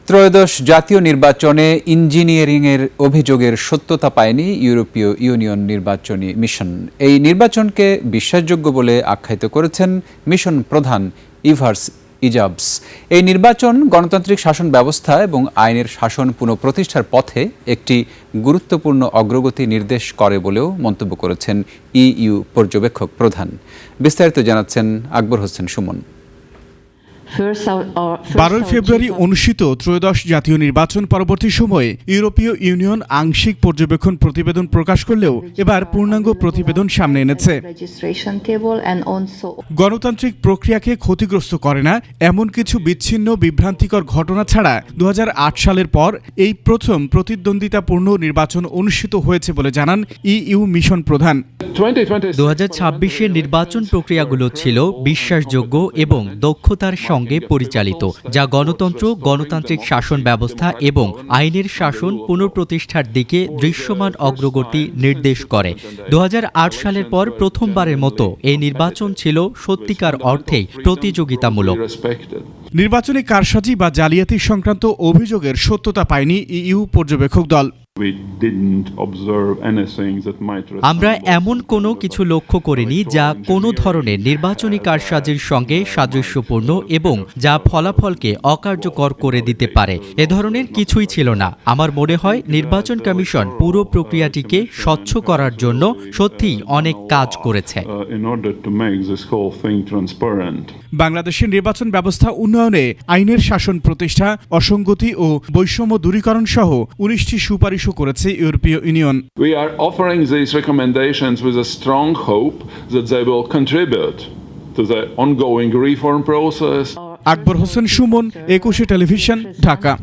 ত্রয়োদশ জাতীয় নির্বাচনে ইঞ্জিনিয়ারিংয়ের অভিযোগের সত্যতা পায়নি ইউরোপীয় ইউনিয়ন নির্বাচনী মিশন। এই নির্বাচনকে বিশ্বাসযোগ্য বলে আখ্যায়িত করেছেন মিশন প্রধান ইভার্স ইজাবস। এই নির্বাচন গণতান্ত্রিক শাসন ব্যবস্থা এবং আইনের শাসন পুনঃপ্রতিষ্ঠার পথে একটি গুরুত্বপূর্ণ অগ্রগতি নির্দেশ করে বলেও মন্তব্য করেছেন ইইউ পর্যবেক্ষক প্রধান। বিস্তারিত জানাচ্ছেন আকবর হোসেন সুমন। 12 ফেব্রুয়ারি অনুষ্ঠিত ত্রয়োদশ জাতীয় নির্বাচন পরবর্তী সময়ে ইউরোপীয় ইউনিয়ন আংশিক পর্যবেক্ষণ প্রতিবেদন প্রকাশ করলেও এবার পূর্ণাঙ্গ প্রতিবেদন সামনে এনেছে। গণতান্ত্রিক প্রক্রিয়াকে ক্ষতিগ্রস্ত করে না এমন কিছু বিচ্ছিন্ন বিভ্রান্তিকর ঘটনা ছাড়া 2008 সালের পর এই প্রথম প্রতিদ্বন্দ্বিতাপূর্ণ নির্বাচন অনুষ্ঠিত হয়েছে বলে জানান ইইউ মিশন প্রধান। 2026-এর নির্বাচন প্রক্রিয়াগুলো ছিল বিশ্বাসযোগ্য এবং দক্ষতার সঙ্গে পরিচালিত, যা গণতন্ত্র, গণতান্ত্রিক শাসন ব্যবস্থা এবং আইনের শাসন পুনঃপ্রতিষ্ঠার দিকে দৃশ্যমান অগ্রগতি নির্দেশ করে। 2008 সালের পর প্রথমবারের মতো এই নির্বাচন ছিল সত্যিকার অর্থেই প্রতিযোগিতামূলক। নির্বাচনী কারসাজি বা জালিয়াতি সংক্রান্ত অভিযোগের সত্যতা পায়নি ইইউ পর্যবেক্ষক দল। আমরা এমন কোনো কিছু লক্ষ্য করিনি যা কোনো ধরনের নির্বাচনী কারসাজির সঙ্গে সাদৃশ্যপূর্ণ এবং যা ফলাফলকে অকার্যকর করে দিতে পারে। এ ধরনের কিছুই ছিল না। আমার মনে হয় নির্বাচন কমিশন পুরো প্রক্রিয়াটিকে স্বচ্ছ করার জন্য সত্যিই অনেক কাজ করেছে। বাংলাদেশের নির্বাচন ব্যবস্থা উন্নয়নে আইনের শাসন প্রতিষ্ঠা, অসঙ্গতি ও বৈষম্য দূরীকরণ সহ 19টি সুপারিশ করেছে ইউরোপীয় union. We are offering these recommendations with a strong hope that they will contribute to the ongoing reform process. Akbar Hossain Suman, 21 television, Dhaka.